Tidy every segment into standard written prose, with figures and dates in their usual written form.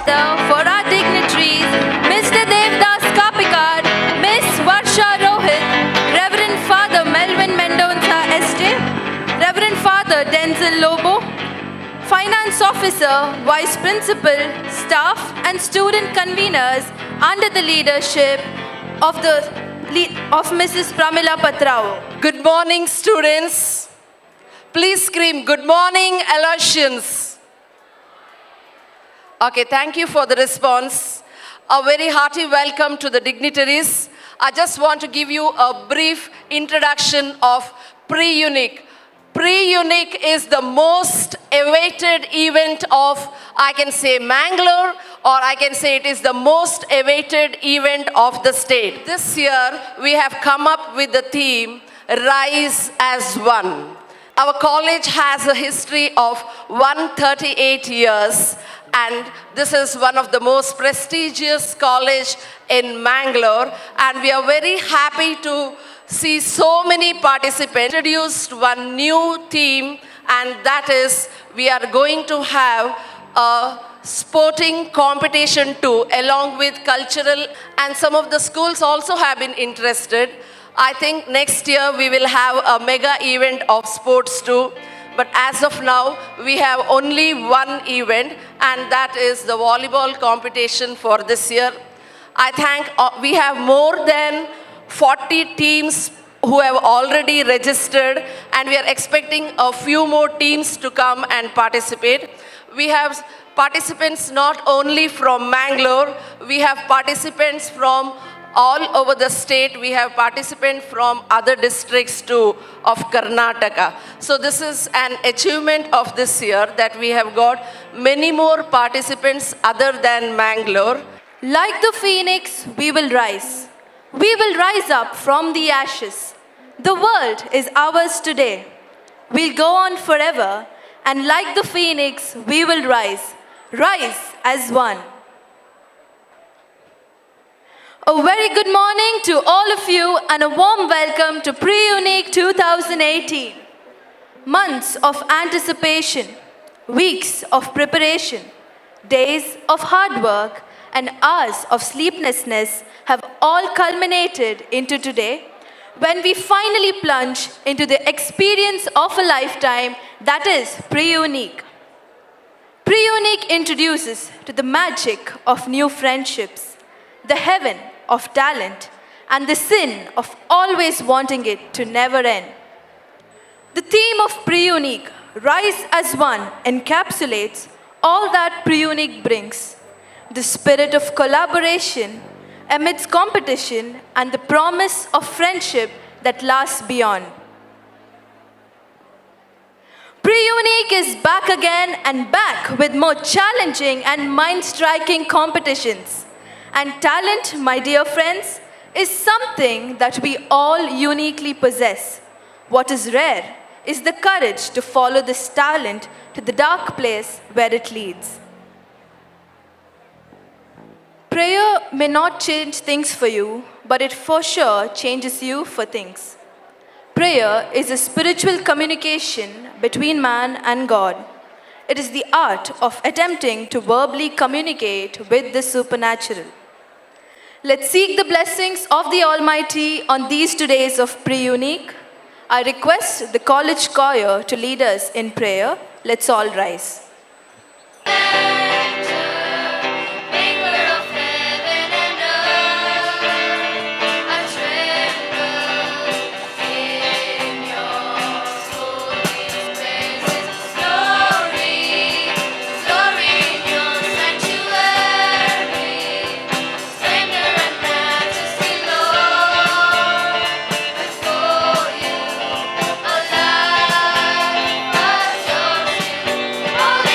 Father for our dignitaries, Mr. Devdas Kapikar, Miss Varsha Rohit, Reverend Father Melvin Mendonça SJ, Reverend Father Denzel Lobo, Finance Officer, Vice Principal, staff and student conveners under the leadership of Mrs. Pramila Patrao. Good morning, students. Please scream, good morning, Aloysians. Okay, thank you for the response. A very hearty welcome to the dignitaries. I just want to give you a brief introduction of Pre-Unique. Pre-Unique is the most awaited event of, I can say, Mangalore, or I can say it is the most awaited event of the state. This year, we have come up with the theme, Rise as One. Our college has a history of 138 years, and this is one of the most prestigious college in Mangalore, and we are very happy to see so many participants. Introduced one new theme, and that is we are going to have a sporting competition too, along with cultural, and some of the schools also have been interested. I think next year we will have a mega event of sports too. But as of now, we have only one event, and that is the volleyball competition for this year. I think we have more than 40 teams who have already registered, and we are expecting a few more teams to come and participate. We have participants not only from Mangalore, we have participants from all over the state. We have participants from other districts too of Karnataka. So this is an achievement of this year that we have got many more participants other than Mangalore. Like the phoenix, we will rise. We will rise up from the ashes. The world is ours today. We'll go on forever, and like the phoenix, we will rise. Rise as one. A very good morning to all of you, and a warm welcome to Pre-Unique 2018. Months of anticipation, weeks of preparation, days of hard work, and hours of sleeplessness have all culminated into today, when we finally plunge into the experience of a lifetime, that is Pre-Unique. Pre-Unique introduces to the magic of new friendships, the heaven of talent, and the sin of always wanting it to never end. The theme of Pre-Unique, Rise as One, encapsulates all that Pre-Unique brings: the spirit of collaboration amidst competition and the promise of friendship that lasts beyond. Pre-Unique is back again, and back with more challenging and mind-striking competitions. And talent, my dear friends, is something that we all uniquely possess. What is rare is the courage to follow this talent to the dark place where it leads. Prayer may not change things for you, but it for sure changes you for things. Prayer is a spiritual communication between man and God. It is the art of attempting to verbally communicate with the supernatural. Let's seek the blessings of the Almighty on these 2 days of Pre-Unique. I request the college choir to lead us in prayer. Let's all rise. Holy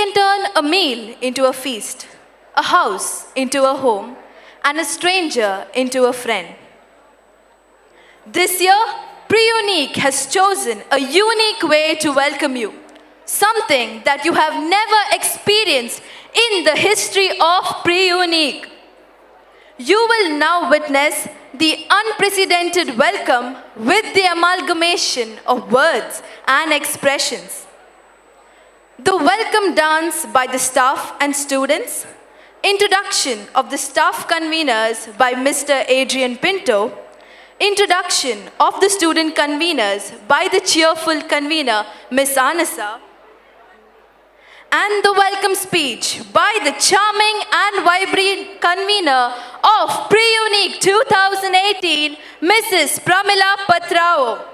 can turn a meal into a feast, a house into a home, and a stranger into a friend. This year, Pre-Unique has chosen a unique way to welcome you, something that you have never experienced in the history of Pre-Unique. You will now witness the unprecedented welcome with the amalgamation of words and expressions. The welcome dance by the staff and students, introduction of the staff conveners by Mr. Adrian Pinto, introduction of the student conveners by the cheerful convener Miss Anasa, and the welcome speech by the charming and vibrant convener of Pre-Unique 2018, Mrs. Pramila Patrao.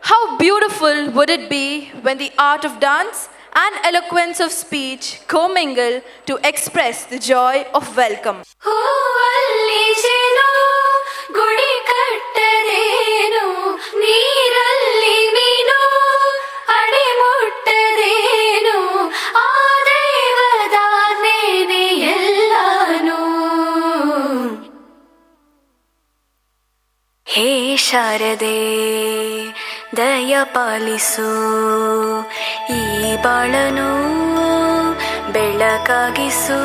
How beautiful would it be when the art of dance and eloquence of speech commingle to express the joy of welcome. ಗುಡಿ ಕಟ್ಟದೇನು ನೀರಲ್ಲಿ ಮೀನು ಅಡಿ ಮುಟ್ಟದೇನು ಆ ದೇವದಾನೇನೆ ಎಲ್ಲಾನು ಹೇ ಶಾರದೆ ದಯ ಪಾಲಿಸು ಈ ಬಾಳನು ಬೆಳಕಾಗಿಸು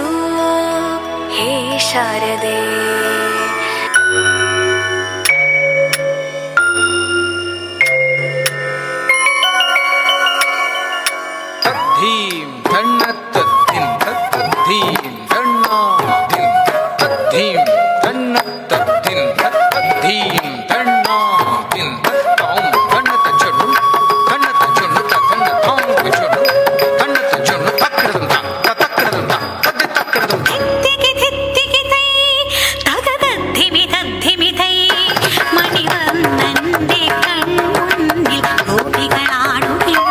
ಹೇ ಶಾರದೆ धीम धन्नत दिन धीम धन्ना दिन धीम धन्नत दिन धीम धन्ना दिन ताऊं धन्नत चुनु धन्न ताऊं चुनु धन्नत चुनु तक्करदंता तक्करदंता धित्तिकी तै तगदद्धिमि तद्धिमि तै मणिवन्नन्दे कण्मुन्निल गोपिകളാടുകയോ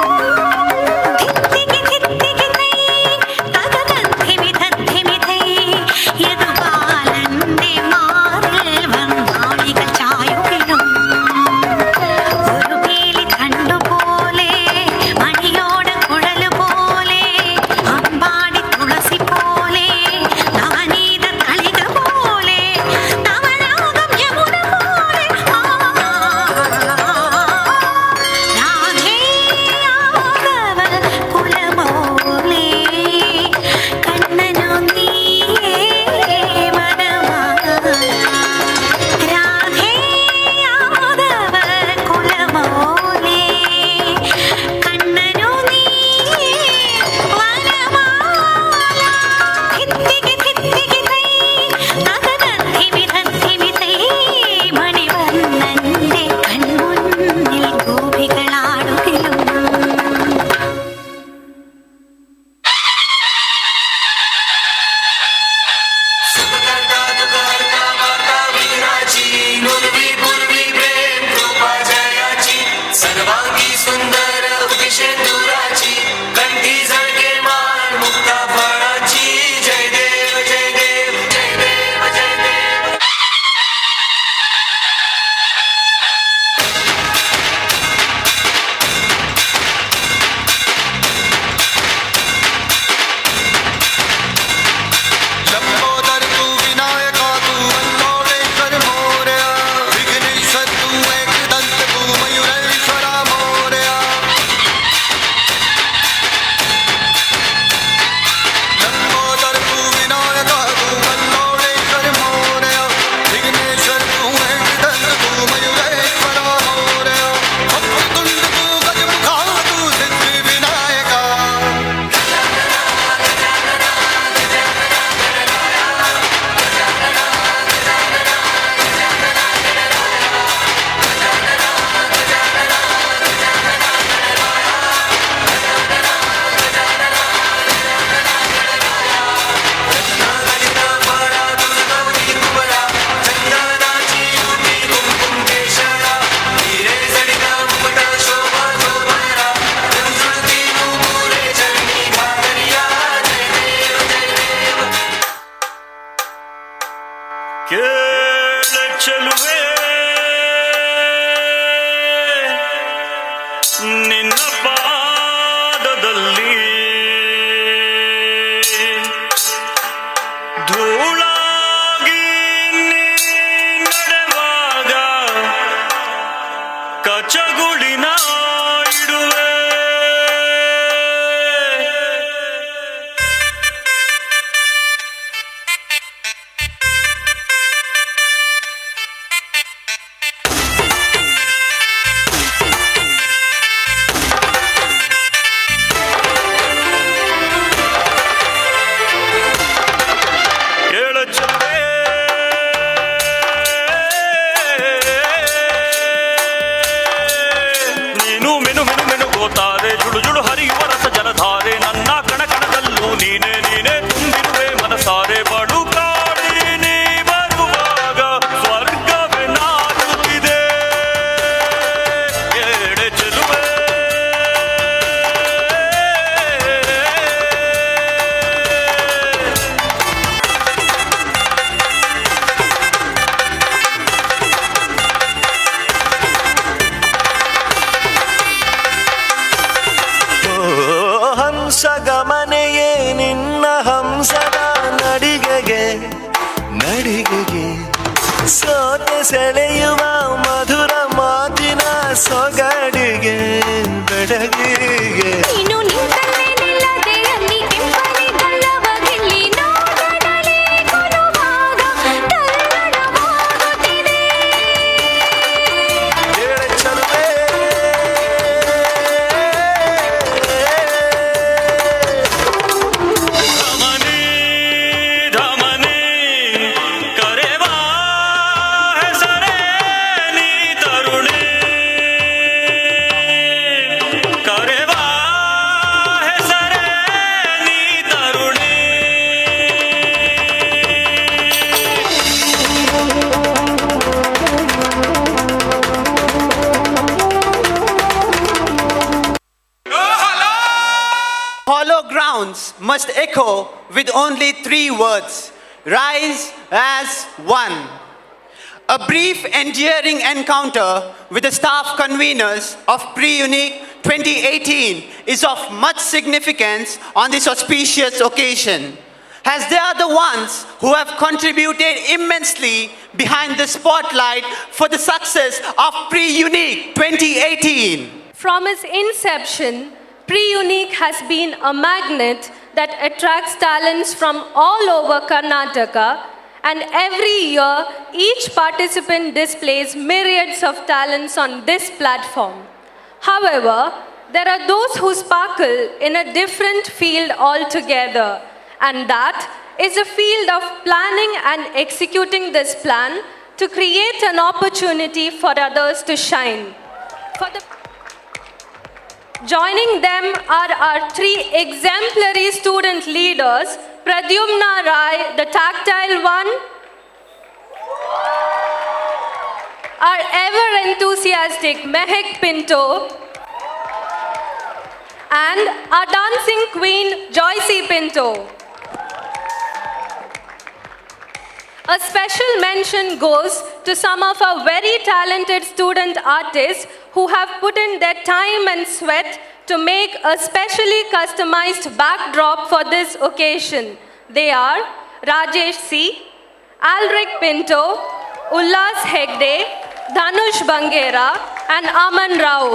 ಚೆಲುವೆ ನಿನ್ನ ಪಾದದಲ್ಲಿ ಮೆನು ಮೆನು ಮೆನುಗೋತಾರೆ ಜುಳು ಜುಳು ಹರಿಯುವ ರಸ ಜಲಧಾರೆ ನನ್ನ ಕಣ ಕಣದಲ್ಲೂ ನೀನೆ ನೀನೆ ತುಂಬಿರುವೆ ಮನಸಾರೆ ಬಡು ಕಾಡಿ ನೀ ಬರುವಾಗ ಸ್ವರ್ಗವೇ ನಾಡುತ್ತಿದೆ ಎಡೆ ಚೆಲುವೆ ಹಂಸಗಮನೆಯೇ ನಿನ್ನ ಹಂಸದ ನಡಿಗೆಗೆ ನಡಿಗೆಗೆ ಸೋತೆ ಸೆಳೆಯುವ ಮಧುರ ಮಾತಿನ ಸೊಗಡಿಗೆ ಬೆಡಗಿಗೆ ನೀನು ನಿಂತಲ್ಲೇ ನಿಲ್ಲದೆ ಅಲ್ಲಿ ಕೆಂಪನೆ ಗಲ್ಲವ ಗೆಲ್ಲಿ ನೋಡಲೇ ಕೊಡುವಾಗ ತಲ್ಲಣವಾಗುತ್ತಿದೆ ಏಳೆ ಚಲುವೆ ಧಮನಿ ಧಮನಿ ಕರೆವಾ ಹೆಸರೇ ನೀ ತರುಣಿ ಕರೆವಾ ಹೆಸರೇ ನೀ ತರುಣಿ Hollow grounds must echo with only three words: rise as one. A brief endearing encounter with the staff conveners of Pre-Unique 2018 is of much significance on this auspicious occasion, as they are the ones who have contributed immensely behind the spotlight for the success of Pre-Unique 2018. From its inception, Pre-Unique has been a magnet that attracts talents from all over Karnataka, and every year each participant displays myriads of talents on this platform. However, there are those who sparkle in a different field altogether, and that is the field of planning and executing this plan to create an opportunity for others to shine. Joining them are our three exemplary student leaders, Pradyumna Rai, the tactile one, our ever-enthusiastic Mehek Pinto, and our dancing queen, Joycey Pinto. A special mention goes to some of our very talented student artists who have put in their time and sweat to make a specially customized backdrop for this occasion. They are Rajesh C., Alric Pinto, Ullas Hegde, Dhanush Bangera, and Aman Rao.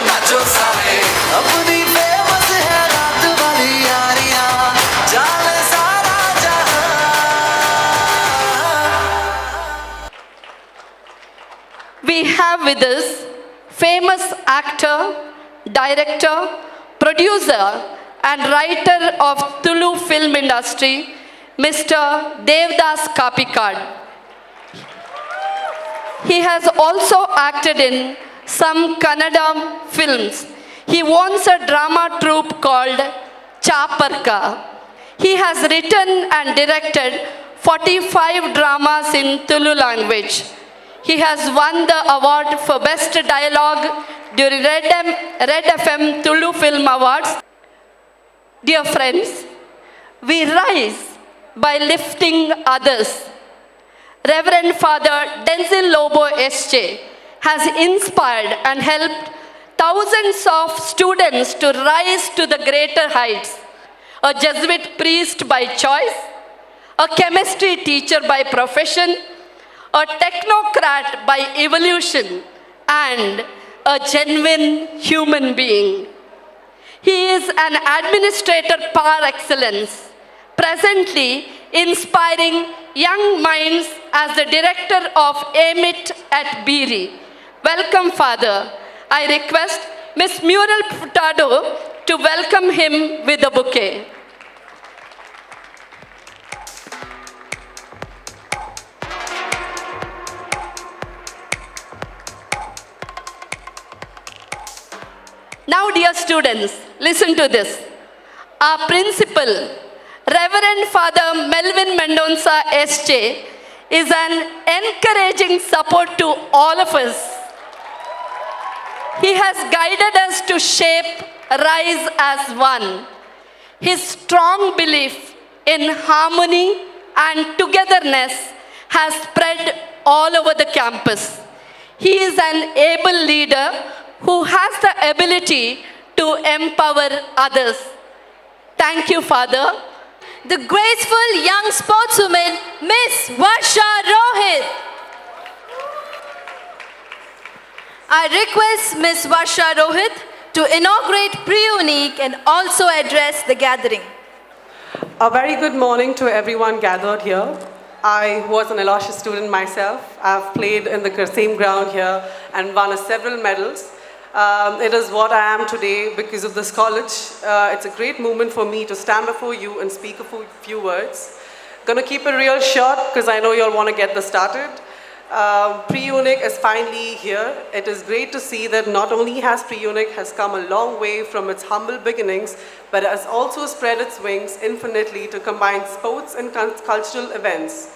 Nacho with us famous actor, director, producer, and writer of Tulu film industry, Mr. Devdas Kapikad. He has also acted in some Kannada films. He owns a drama troupe called Chaparka. He has written and directed 45 dramas in Tulu language. He has won the award for Best Dialogue during Red FM Tulu Film Awards. Dear friends, we rise by lifting others. Reverend Father Denzil Lobo SJ has inspired and helped thousands of students to rise to the greater heights. A Jesuit priest by choice, a chemistry teacher by profession, a technocrat by evolution, and a genuine human being. He is an administrator par excellence, presently inspiring young minds as the director of AMIT at Beery. Welcome, Father. I request Ms. Muriel Furtado to welcome him with a bouquet. Now, dear students, listen to this. Our principal, Reverend Father Melvin Mendonça SJ, is an encouraging support to all of us. He has guided us to shape Rise as One. His strong belief in harmony and togetherness has spread all over the campus. He is an able leader who has the ability to empower others. Thank you, Father. The graceful young sportswoman, Miss Varsha Rohit. I request Miss Varsha Rohit to inaugurate Pre-Unique and also address the gathering. A very good morning to everyone gathered here. I was an Aloysius student myself. I've played in the same ground here and won several medals. It is what I am today because of this college. It's a great moment for me to stand before you and speak a few words. Gonna keep it real short because I know you all want to get this started. Pre-Unique is finally here. It is great to see that not only has Pre-Unique has come a long way from its humble beginnings, but has also spread its wings infinitely to combine sports and cultural events.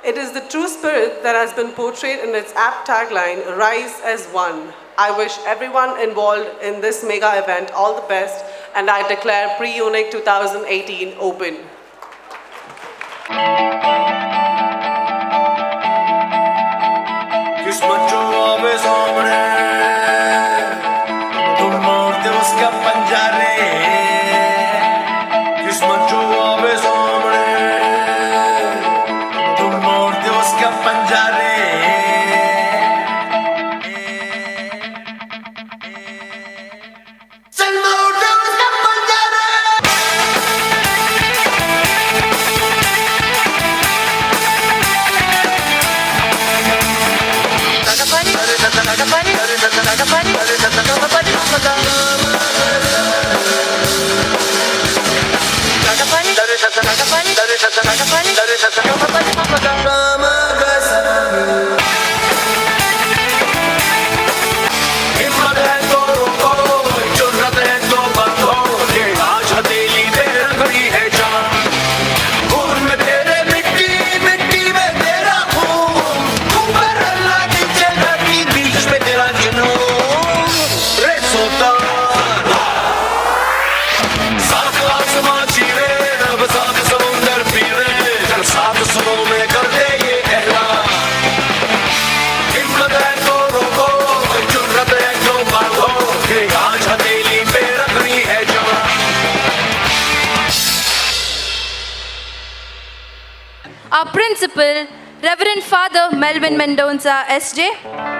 It is the true spirit that has been portrayed in its apt tagline, Rise as One. I wish everyone involved in this mega event all the best, and I declare Pre-Unique 2018 open. किस्मत जो आवे सामने तुम मारते उसका पंजा रे किस्मत जो आवे सामने तुम मारते उसका पंजा रे चल मारते उसका पंजा रे Our principal, Reverend Father Melvin Mendonça SJ,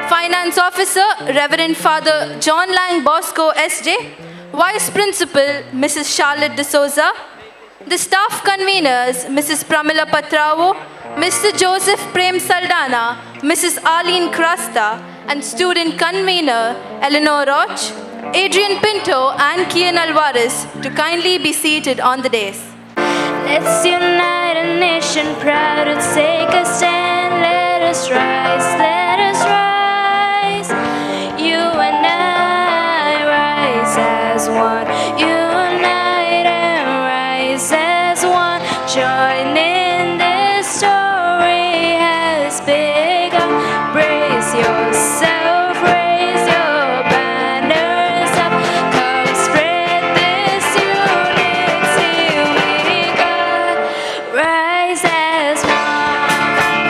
Finance Officer, Reverend Father John Lang Bosco SJ, Vice Principal, Mrs. Charlotte D'Souza, the staff conveners, Mrs. Pramila Patrao, Mr. Joseph Prem Saldana, Mrs. Arlene Krasta, and student convener Eleanor Roch, Adrian Pinto and Kian Alvarez to kindly be seated on the dais. Let's unite a nation proud to take a stand. Let us rise, let us rise. You and I rise as one. Unite and rise as one. Join in this story has begun. Brace yourself, raise your banners up. Come spread this unity we got. Rise as one.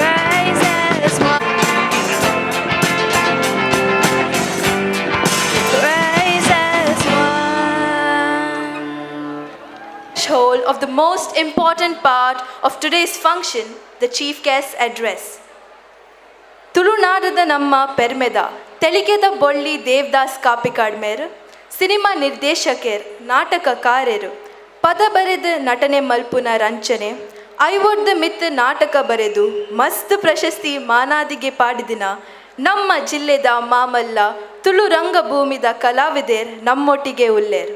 Rise as one. Rise as one. Whole of the most important part of today's function, the chief guest address. ತುಳುನಾಡದ ನಮ್ಮ ಪೆರ್ಮೆದ ತೆಲಿಗೆದ ಬೊಳ್ಳಿ Devdas ಕಾಪಿಕಾಡ್ಮೇರ್ cinema ನಿರ್ದೇಶಕರ್ ನಾಟಕಕಾರರು ಪದ ಬರೆದು ನಟನೆ ಮಲ್ಪುನ ರಂಚನೆ ಐವೊಡ್ದ ಮಿತ್ ನಾಟಕ ಬರೆದು ಮಸ್ತ್ ಪ್ರಶಸ್ತಿ ಮಾನಾದಿಗೆ ಪಾಡಿದಿನ ನಮ್ಮ ಜಿಲ್ಲೆದ ಮಾಮಲ್ಲ ತುಳು ರಂಗಭೂಮಿದ ಕಲಾವಿದರ್ ನಮ್ಮೊಟ್ಟಿಗೆ ಉಲ್ಲೇರ್.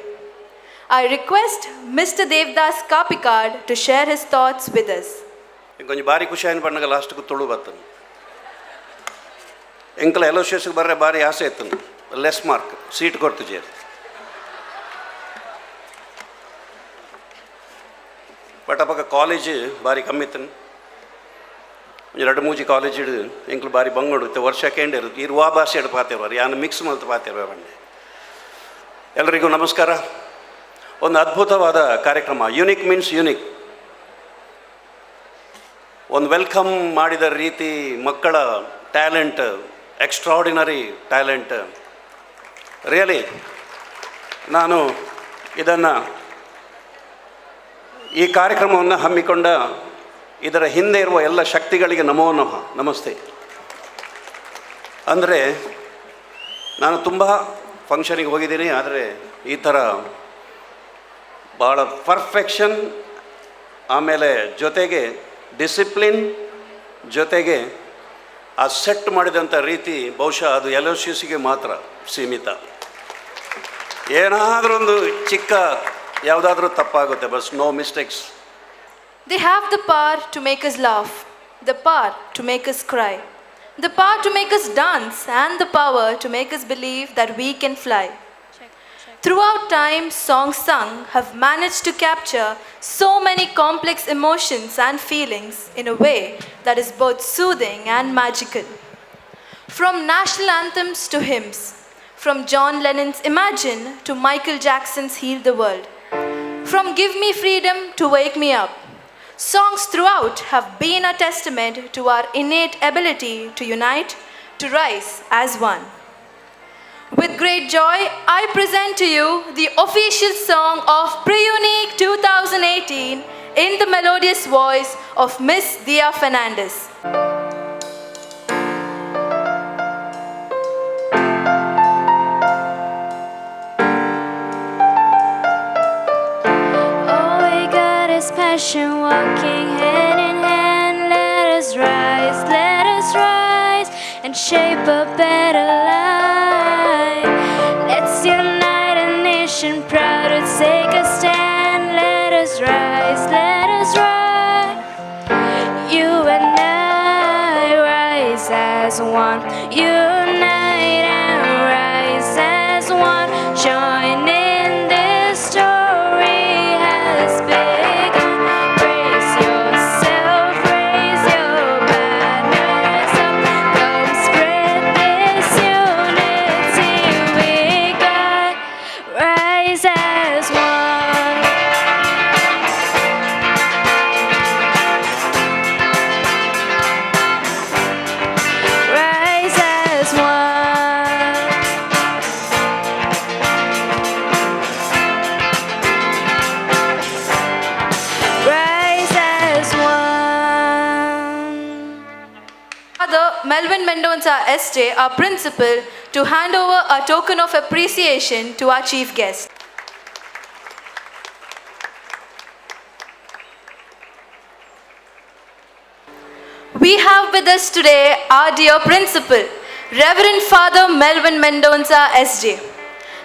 I request Mr. Devdas Kapikad to share his thoughts with us. కొంచెం భారీ ఖుషి అయిన పండుగ లాస్ట్కు తొడు బతుంది ಎಂಕಲ ಎಲೋಶಿಯಸ್ಗೆ ಬರ್ರೆ ಭಾರಿ ಆಸೆ ಇತ್ತು ಲೆಸ್ ಮಾರ್ಕ್ ಸೀಟ್ ಕೊಡ್ತು ಜೇರು ಬಟ್ ಅಪ್ಪ ಕಾಲೇಜ್ ಭಾರಿ ಕಮ್ಮಿ ಇತ್ತು ಎರಡು ಮೂಜಿ ಕಾಲೇಜ್ ಇಡು ಎಂಕ್ಲು ಭಾರಿ ಬಂಗೋಡು ವರ್ಷ ಕೇಂದ್ರ ಇರುವ ಭಾಷೆ ಇಡು ಪಾತಿರ್ವಾರು ಯಾನು ಮಿಕ್ಸ್ ಮಲ್ತು ಪಾತಿರ್ವ ಬಂಡೆ. ಎಲ್ಲರಿಗೂ ನಮಸ್ಕಾರ. ಒಂದು ಅದ್ಭುತವಾದ ಕಾರ್ಯಕ್ರಮ. Unique means unique. ಒಂದು ವೆಲ್ಕಮ್ ಮಾಡಿದ ರೀತಿ, ಮಕ್ಕಳ ಟ್ಯಾಲೆಂಟ್, ಎಕ್ಸ್ಟ್ರಾರ್ಡಿನರಿ ಟ್ಯಾಲೆಂಟ್. ರಿಯಲಿ ನಾನು ಇದನ್ನು ಈ ಕಾರ್ಯಕ್ರಮವನ್ನು ಹಮ್ಮಿಕೊಂಡ ಇದರ ಹಿಂದೆ ಇರುವ ಎಲ್ಲ ಶಕ್ತಿಗಳಿಗೆ ನಮೋ ನಮಃ, ನಮಸ್ತೆ. ಅಂದರೆ ನಾನು ತುಂಬ ಫಂಕ್ಷನಿಗೆ ಹೋಗಿದ್ದೀನಿ, ಆದರೆ ಈ ಥರ ಭಾಳ ಪರ್ಫೆಕ್ಷನ್, ಆಮೇಲೆ ಜೊತೆಗೆ ಡಿಸಿಪ್ಲಿನ್, ಜೊತೆಗೆ ಆ ಸೆಟ್ ಮಾಡಿದಂಥ ರೀತಿ ಬಹುಶಃ ಅದು ಎಲೋಶಿಯಸ್ಗೆ ಮಾತ್ರ ಸೀಮಿತ. ಏನಾದರೂ ಒಂದು ಚಿಕ್ಕ ಯಾವುದಾದ್ರೂ ತಪ್ಪಾಗುತ್ತೆ, ಬಸ್ no mistakes. They have the power to make us laugh, the power to make us cry, the power to make us dance, and the power to make us believe that we can fly. Throughout time, songs sung have managed to capture so many complex emotions and feelings in a way that is both soothing and magical. From national anthems to hymns, from John Lennon's Imagine to Michael Jackson's Heal the World, from Give Me Freedom to Wake Me Up, songs throughout have been a testament to our innate ability to unite, to rise as one. With great joy, I present to you the official song of Pre-Unique 2018 in the melodious voice of Miss Dia Fernandez. All we got is passion, walking hand in hand. Let us rise and shape a better life. Let's unite a nation proud to take a stand. Let us rise, let us rise. You and I rise as one. Unite and rise as one. Join in this story has begun. Brace yourself, raise your banners up. Come spread this unity we got. Rise as one. Rise as one. Rise as one. Father Melvin Mendonca SJ, our principal, to hand over a token of appreciation to our chief guest. We have with us today our dear principal, Reverend Father Melvin Mendonza SJ,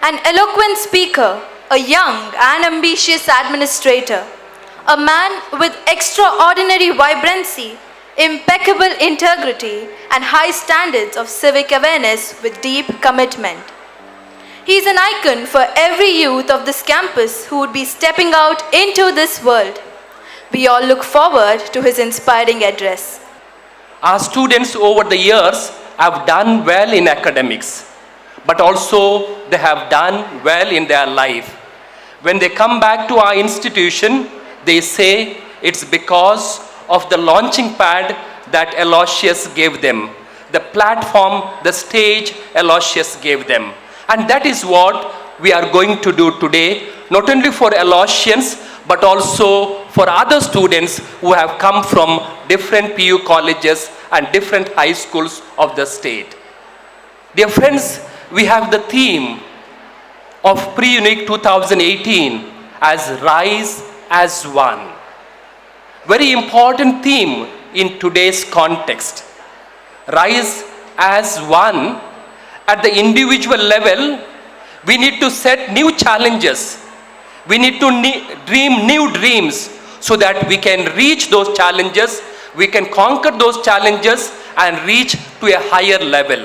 an eloquent speaker, a young and ambitious administrator, a man with extraordinary vibrancy, impeccable integrity, and high standards of civic awareness with deep commitment. He is an icon for every youth of this campus who would be stepping out into this world. We all look forward to his inspiring address. Our students over the years have done well in academics, but also they have done well in their life. When they come back to our institution, they say it's because of the launching pad that Aloysius gave them, the platform, the stage Aloysius gave them. And that is what we are going to do today, not only for Aloysians, but also for other students who have come from different PU colleges and different high schools of the state. Dear friends, we have the theme of Pre-Unique 2018 as Rise as One. Very important theme in today's context. Rise as one. At the individual level, we need to set new challenges. We need to dream new dreams so that we can reach those challenges, we can conquer those challenges and reach to a higher level.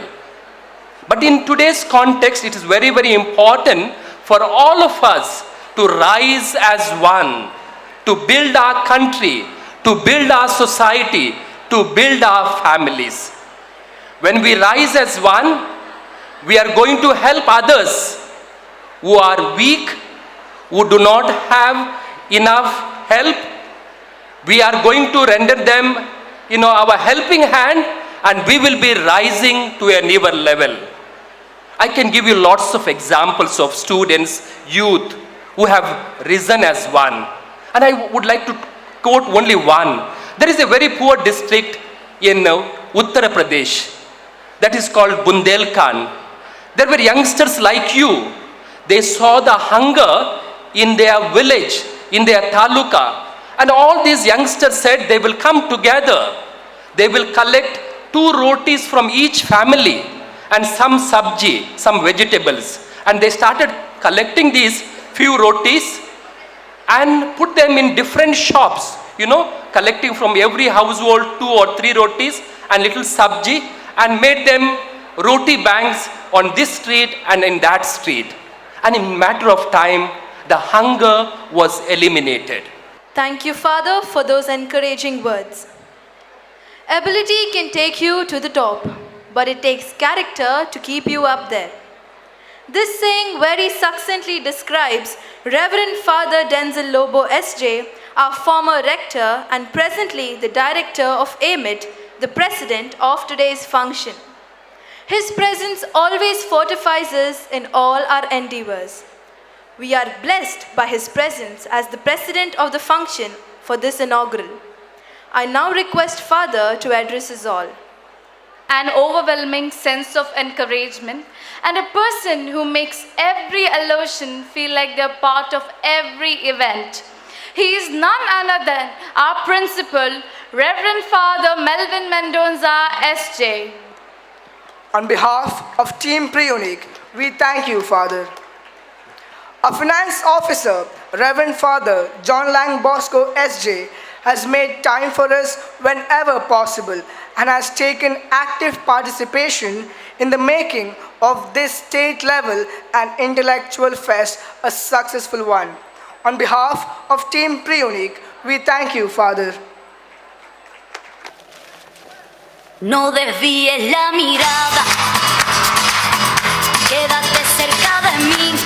But in today's context, it is very, very important for all of us to rise as one, to build our country, to build our society, to build our families. When we rise as one, we are going to help others who are weak, who do not have enough help. We are going to render them, our helping hand, and we will be rising to a newer level. I can give you lots of examples of students, youth, who have risen as one. And I would like to quote only one. There is a very poor district in Uttar Pradesh that is called Bundelkhand. There were youngsters like you. They saw the hunger in their village, in their taluka. And all these youngsters said they will come together. They will collect 2 rotis from each family and some sabji, some vegetables. And they started collecting these few rotis and put them in different shops, collecting from every household 2 or 3 rotis and little sabji, and made them roti banks on this street and in that street. And in a matter of time, the hunger was eliminated. Thank you, Father, for those encouraging words. Ability can take you to the top, but it takes character to keep you up there. This saying very succinctly describes Reverend Father Denzel Lobo SJ, our former rector and presently the director of AMIT, the president of today's function. His presence always fortifies us in all our endeavors. We are blessed by his presence as the president of the function for this inaugural. I now request Father to address us all. An overwhelming sense of encouragement and a person who makes every Aloysian feel like they're part of every event. He is none other than our principal, Reverend Father Melvin Mendonza SJ. On behalf of Team Pre-Unique, we thank you, Father. Our finance officer, Reverend Father John Lang Bosco SJ, has made time for us whenever possible and has taken active participation in the making of this state-level and intellectual fest a successful one. On behalf of Team Pre-Unique, we thank you, Father. No desvíes la mirada, quédate cerca de mí.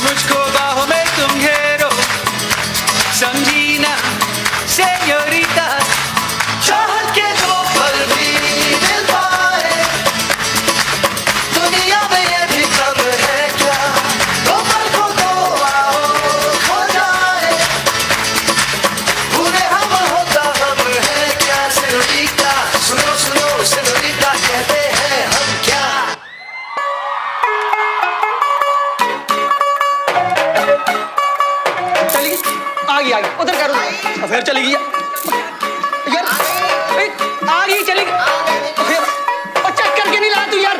मुझको बाहों में तुम घेरो, समझी ना señorita. चाहत के 2 पल भी मिल पाए, दुनिया में ये भी कब है क्या, 2 पल को 2 आओ खो जाए, भूले हम होता हम है क्या, señorita, सुनो सुनो señorita, कहते हैं हम क्या. आ गई चली ओ चेक करके नहीं ला तू यार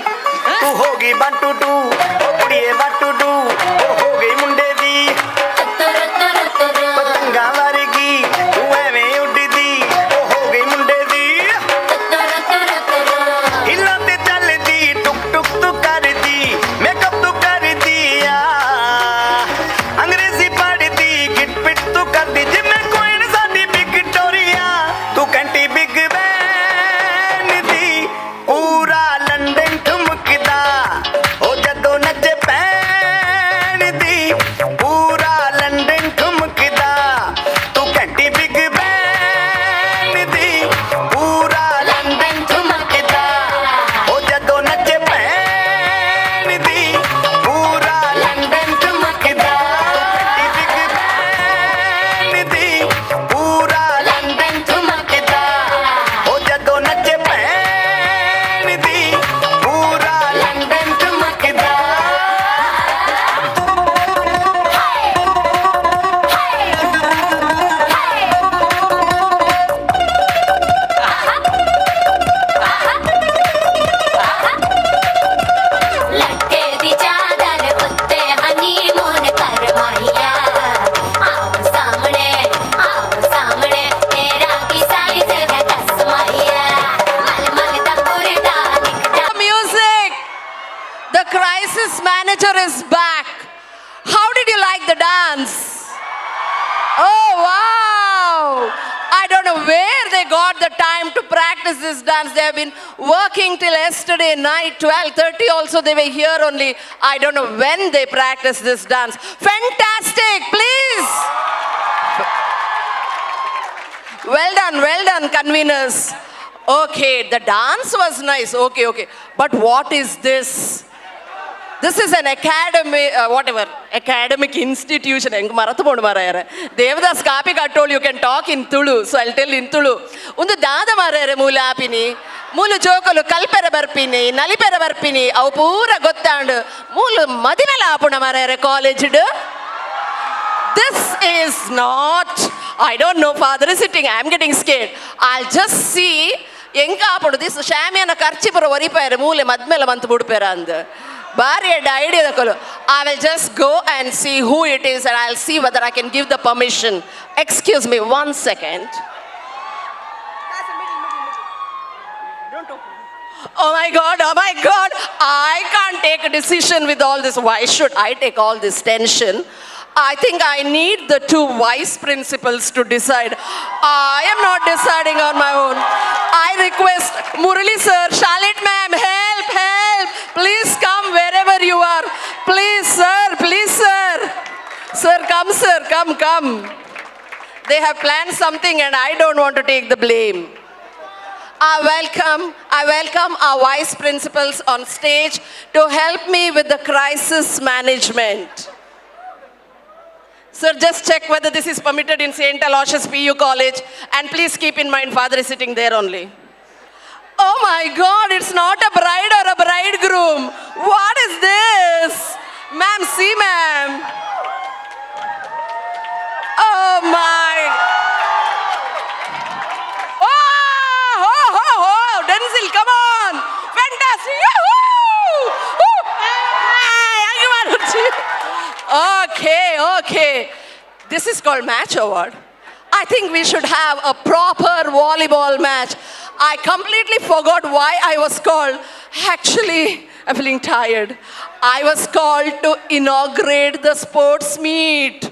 हैं? तू होगी 1 2 2 ओ कुड़िए 1 2 2 ओ हो गई मुंडे दी पतंगा वर्गी तू एवें उड़दी ओ हो गई मुंडे दी हिला ते चलदी टुक टुक तू करदी मेकअप तू करदी आ अंग्रेजी पढ़दी गिट पिट तू करदी जिम्मे कोई साडी विक्टोरिया तू कंटी बिग बैन दी पूरा लंदन ठुमकदा ओ जदों नचे पैन दी पूरा लंदन ठुमकदा तू कंटी बिग बैन दी पूरा लंदन ठुमकदा ओ जदों नचे पैन दी पूरा लंदन ठुमकदा कंटी बिग बैन दी पूरा लंदन ठुमकदा ओ जदों नचे पैन दी पूरा लंदन ठुमकदा लटके दी चादर उत्ते हनीमून कर माहिया आओ सामने तेरा की साइज है दस माहिया मल मल दा कुर्ता दिखदा Music! The crisis manager is back. How did you like the dance? Oh, wow! I don't know where they got the time to practice this dance. They have been working till yesterday night, 12:30 also they were here only. I don't know when they practiced this dance. Fantastic, please! Well done, conveners. Okay, the dance was nice. Okay. But what is this? This is an academic institution. Engu marathu pondu marayare. Devadas Kapi told you can talk in Tulu, so I'll tell in Tulu. Undu dada marayare mula apini. Mulu jokulu kalpera barpini, nalipera barpini, avu pura gottandu. Mulu madinala apuna marayare college du. This is not, I don't know, father is sitting, I'm getting scared. I'll just see, enga apudu, this shamiyana karchipura varipayare, moole madmela mantu budupera andu. Bari idea dakolu. I will just go and see who it is and I'll see whether I can give the permission. Excuse me, 1 second. Oh my God, I can't take a decision with all this. Why should I take all this tension? I think I need the 2 vice principals to decide. I am not deciding on my own. I request Murali sir, Shalit ma'am, help. Please come wherever you are. Please sir. Sir, come. They have planned something and I don't want to take the blame. I welcome our vice principals on stage to help me with the crisis management. Sir, just check whether this is permitted in St. Aloysius PU College and please keep in mind father is sitting there only. Oh my God, it's not a bride or a bridegroom. What is this? Ma'am, see ma'am. Oh my. Oh, Denzel, come on. Fantastic. Yahoo! Okay. This is called match award. I think we should have a proper volleyball match. I completely forgot why I was called. Actually, I'm feeling tired. I was called to inaugurate the sports meet.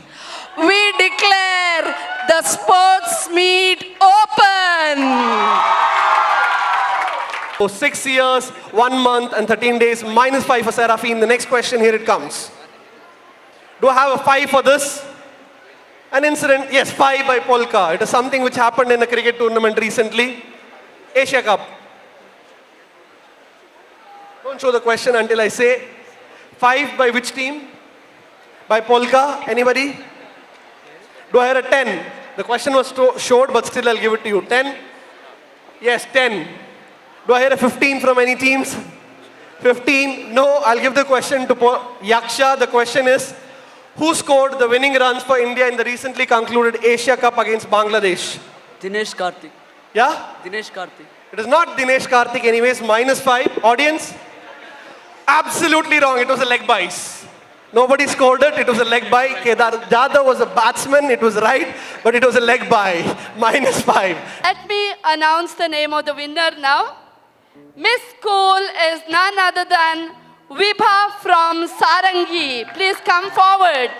We declare the sports meet open. For 6 years, 1 month and 13 days, -5 for Seraphine. The next question, here it comes. Do I have a 5 for this? An incident, yes, 5 by Polka. It is something which happened in a cricket tournament recently. Asia Cup. Don't show the question until I say. 5 by which team? By Polka. Anybody? Do I hear a 10? The question was short, but still I'll give it to you. 10? Yes, 10. Do I hear a 15 from any teams? 15? No, I'll give the question to Yaksha. The question is, who scored the winning runs for India in the recently concluded Asia Cup against Bangladesh? Dinesh Karthik. Yeah? Dinesh Karthik. It is not Dinesh Karthik anyways, -5. Audience? Absolutely wrong, it was a leg bice. Nobody scored it, it was a leg bye. Kedar Jadhav was a batsman, it was right, but it was a leg bye. -5. Let me announce the name of the winner now. Miss Cool is none other than Vibha from Sarangi. Please come forward.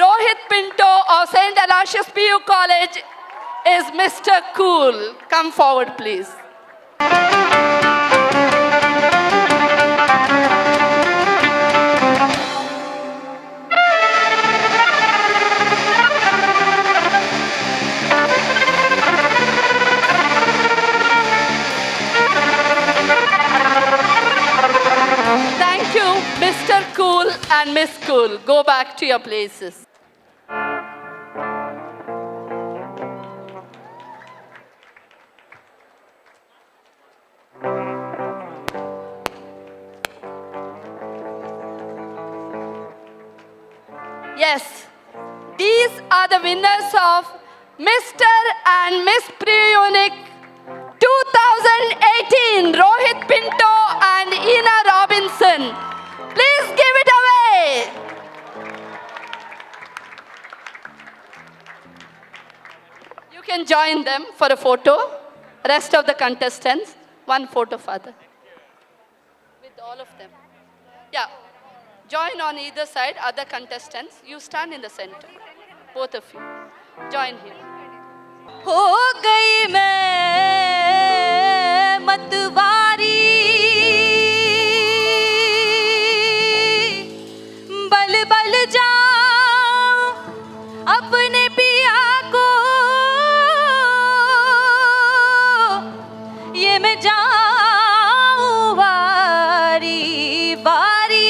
Rohit Pinto of St. Aloysius PU College is Mr. Cool. Come forward, please. Thank you, Mr. Cool and Miss Cool. Go back to your places. Yes, these are the winners of Mr. and Miss Pre-Unique 2018, Rohit Pinto and Ina Robinson. Please give it away. You can join them for a photo. Rest of the contestants, one photo, Father. With all of them. Yeah. Join on either side, other contestants. You stand in the center. Both of you. Join here. हो गई मैं मतवारी बल बल जाऊं अपने पिया को ये मैं जाऊं वारी वारी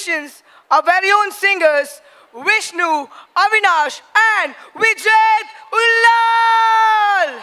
musicians, our very own singers, Vishnu, Avinash, and Vijay Ullal.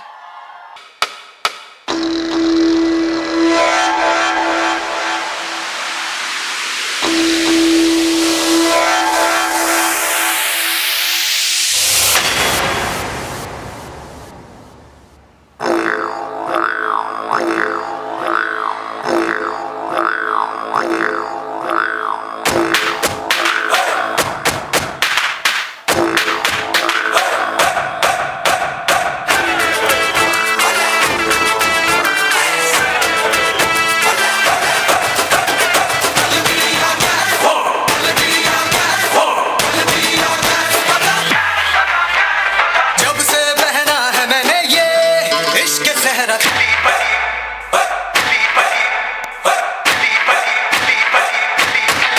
जब से बहना है मैंने ये इश्क सहरा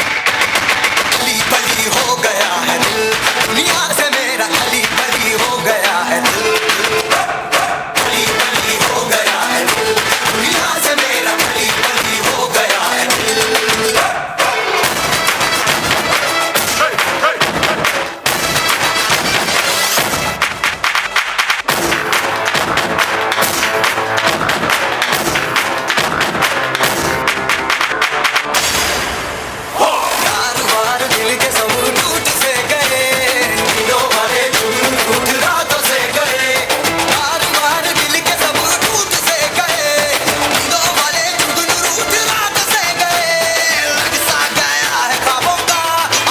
अली बली हो गया है दिल दुनिया से मेरा अली बली हो गया है दिल अली बली हो गया है दिल दुनिया से मेरा अली बली हो गया है दिल यार वार दिल के सब टूट से गए दिलों वाले टूट रातों से गए यार वार दिल के सब टूट से गए दिलों वाले टूट रात से गए लग सा गया है ख्वाबों का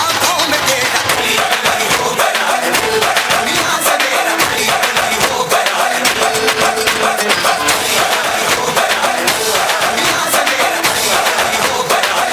आंखों में तेरा अली बली हो गया है दिल दुनिया से मेरा अली बली हो गया है दिल अली बली हो गया है दिल दुनिया से मेरा अली बली हो गया है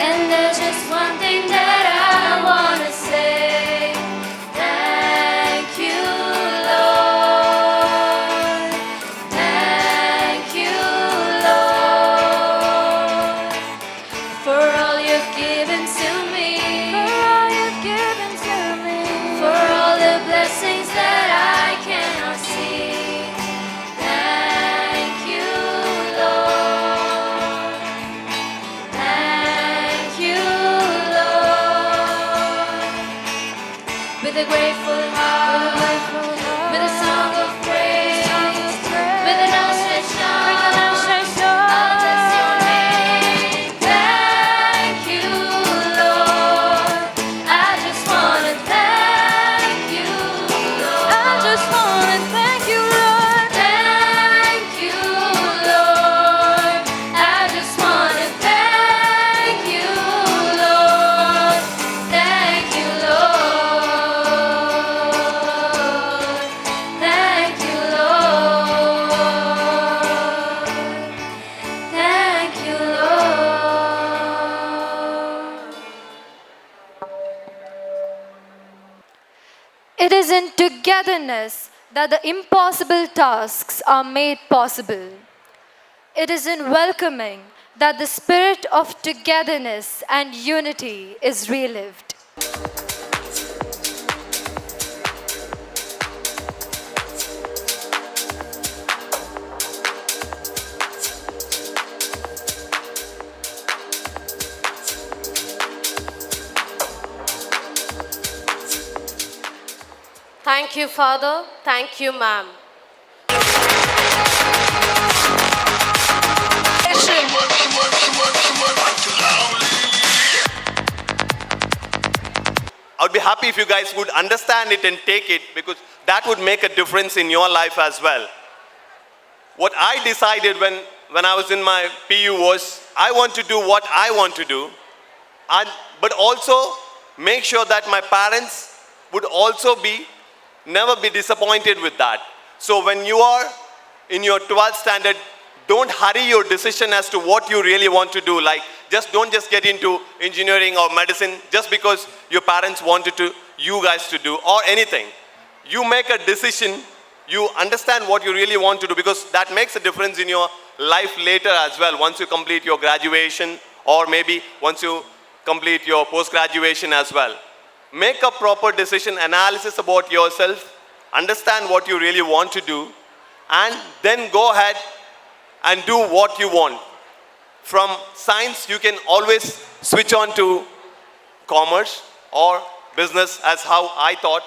And there's just one thing that I wanna say. Thank you, Lord. Thank you, Lord, for all you've given to me. For all you've given to me. For all the blessings that I cannot see. Thank you, Lord. togetherness that the impossible tasks are made possible. It is in welcoming that the spirit of togetherness and unity is relived. Thank you, Father. Thank you, ma'am. I would be happy if you guys would understand it and take it, because that would make a difference in your life as well. What I decided when I was in my PU was I want to do what I want to do, but also make sure that my parents would also never be disappointed with that. So when you are in your 12th standard, don't hurry your decision as to what you really want to do. Like, don't just get into engineering or medicine just because your parents wanted you guys to do, or anything. You make a decision, you understand what you really want to do, because that makes a difference in your life later as well, once you complete your graduation, or maybe once you complete your post-graduation as well. Make a proper decision, analysis about yourself, understand what you really want to do, and then go ahead and do what you want. From science, you can always switch on to commerce or business, as how I thought.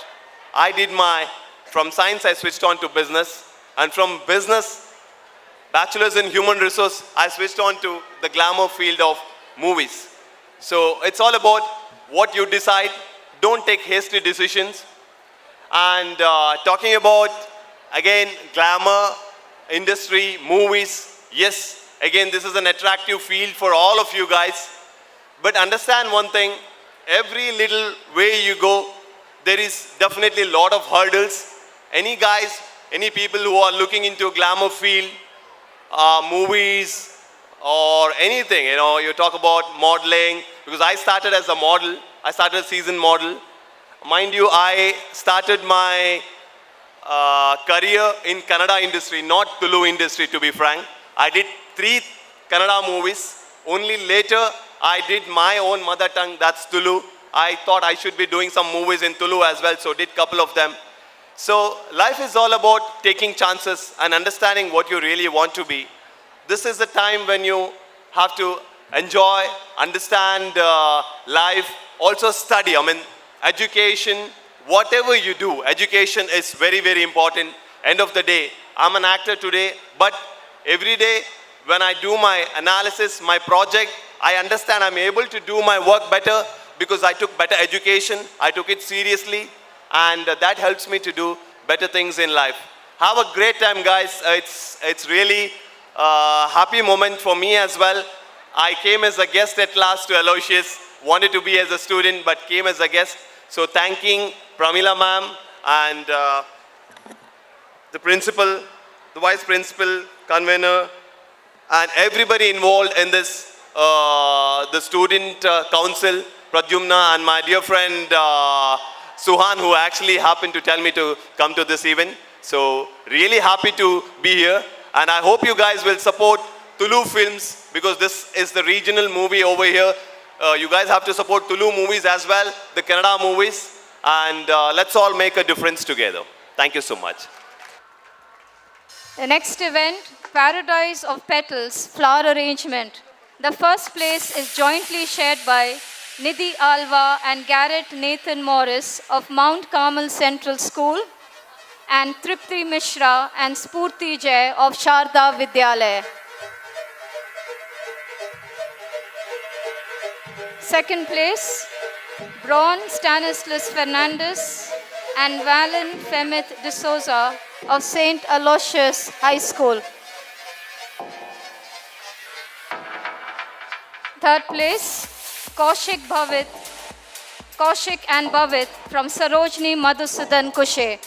From science I switched on to business, and from business, bachelor's in human resource, I switched on to the glamour field of movies. So it's all about what you decide. Don't take hasty decisions. And talking about, again, glamour, industry, movies, yes, again, this is an attractive field for all of you guys. But understand one thing, every little way you go, there is definitely a lot of hurdles. Any people who are looking into glamour field, movies, or anything, you talk about modeling, because I started as a model, I started a season model. Mind you, I started my career in Kannada industry, not Tulu industry, to be frank. I did 3 Kannada movies. Only later, I did my own mother tongue, that's Tulu. I thought I should be doing some movies in Tulu as well, so did a couple of them. So life is all about taking chances and understanding what you really want to be. This is the time when you have to enjoy, understand life, also study. Education, whatever you do, education is very, very important. End of the day, I'm an actor today, but every day when I do my analysis, my project, I understand I'm able to do my work better because I took better education, I took it seriously, and that helps me to do better things in life. Have a great time, guys. It's really a happy moment for me as well. I came as a guest at last to Aloysius, wanted to be as a student, but came as a guest. So thanking Pramila ma'am and the principal, the vice principal, convener, and everybody involved in this, the student council, Pradyumna, and my dear friend Suhan, who actually happened to tell me to come to this event. So really happy to be here, and I hope you guys will support Tulu Films, because this is the regional movie over here. You guys have to support Tulu movies as well, the Kannada movies, and let's all make a difference together. Thank you so much. The next event, Paradise of Petals Flower Arrangement. The first place is jointly shared by Nidhi Alva and Garrett Nathan Morris of Mount Carmel Central School, and Tripti Mishra and Spurti Jay of Sharda Vidyalaya. Second place, Braun Stanislas Fernandez and Valen Femeth de Souza of St. Aloysius High School. Third place, Kaushik and Bhavit from Sarojini Madhusudan Kushe.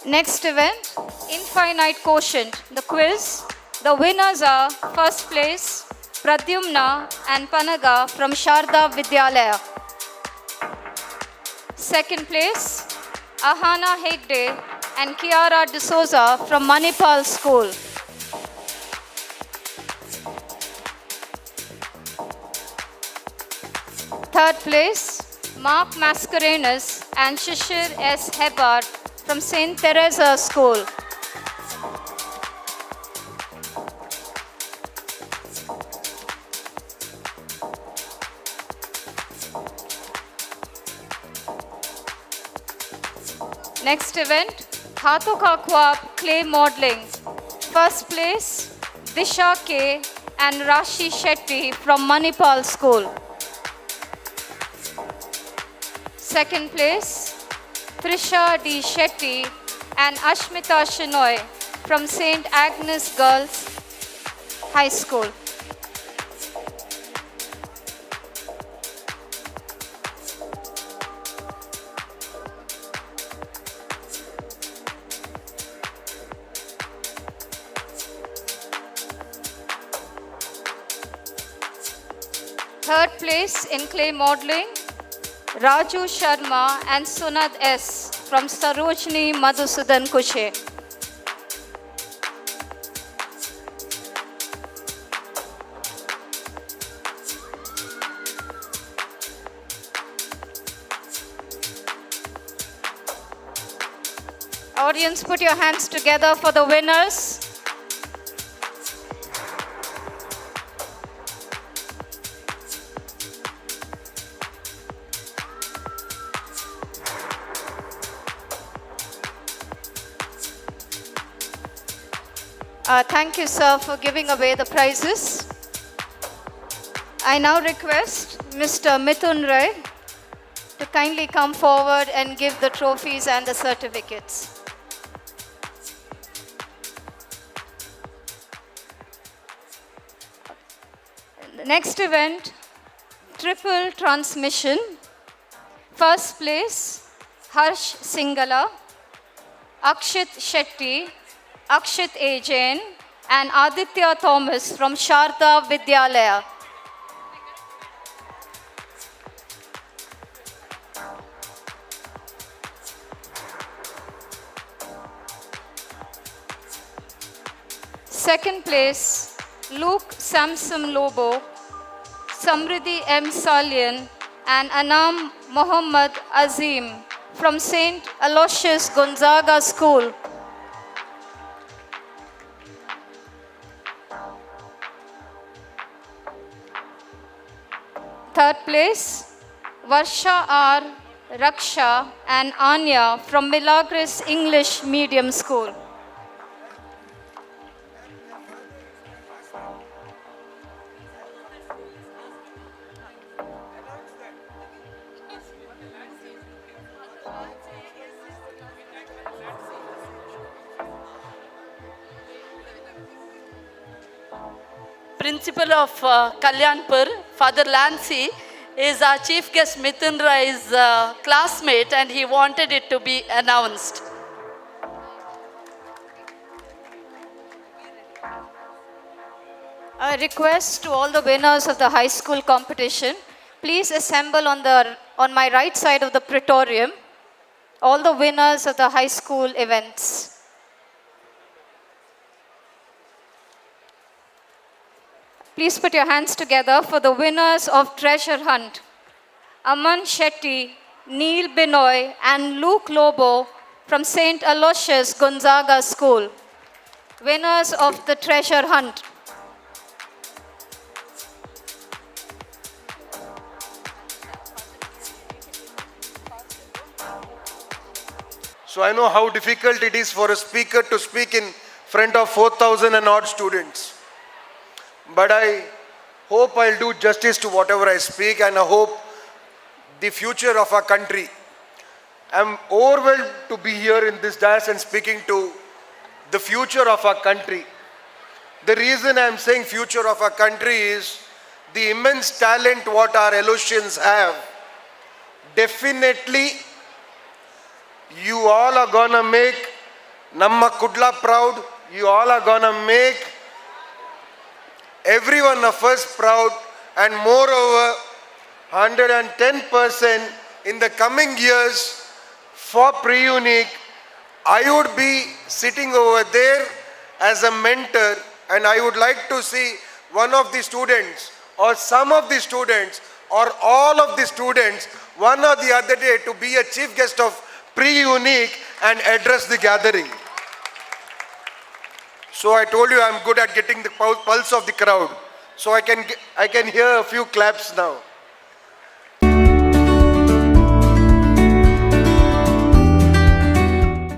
Next event, Infinite Quotient, the quiz. The winners are first place, Pradyumna and Panaga from Sharda Vidyalaya. Second place, Ahana Hegde and Kiara D'Souza from Manipal School. Third place, Mark Mascarenhas and Shishir S. Hebart from St. Teresa School. Next event, Hathon Ka Khwab Clay Modeling. First place, Disha K and Rashi Shetty from Manipal School. Second place, Trisha D. Shetty and Ashmita Shenoy from St. Agnes Girls High School. Third place in clay modeling, Raju Sharma and Sunad S. from Sarojini Madhusudan Kushe. Audience, put your hands together for the winners. Thank you, sir, for giving away the prizes. I now request Mr. Mithun Rai to kindly come forward and give the trophies and the certificates. The next event, triple transmission. First place, Harsh Singala, Akshit Shetty, Akshit A. Jain and Aditya Thomas from Sharda Vidyalaya. Second place, Luke Samson Lobo, Samriddhi M. Salian and Anam Muhammad Azim from St. Aloysius Gonzaga School. Third place, Varsha R. Raksha and Anya from Milagros English Medium School. Principal of Kalyanpur, Father Lancy, is our chief guest Mithun Rai's classmate and he wanted it to be announced. A request to all the winners of the high school competition, please assemble on my right side of the praetorium, all the winners of the high school events. Please put your hands together for the winners of Treasure Hunt. Aman Shetty, Neil Binoy and Luke Lobo from St. Aloysius Gonzaga School. Winners of the Treasure Hunt. So I know how difficult it is for a speaker to speak in front of 4,000 and odd students. But I hope I'll do justice to whatever I speak and I hope the future of our country. I'm overwhelmed to be here in this dais and speaking to the future of our country. The reason I'm saying future of our country is the immense talent what our Aloysians have. Definitely, you all are gonna make Namma Kudla proud. You all are gonna make every one of us proud and moreover 110% in the coming years for Pre-Unique. I would be sitting over there as a mentor, and I would like to see one of the students or some of the students or all of the students one or the other day to be a chief guest of Pre-Unique and address the gathering. So I told you I'm good at getting the pulse of the crowd. So I can hear a few claps now.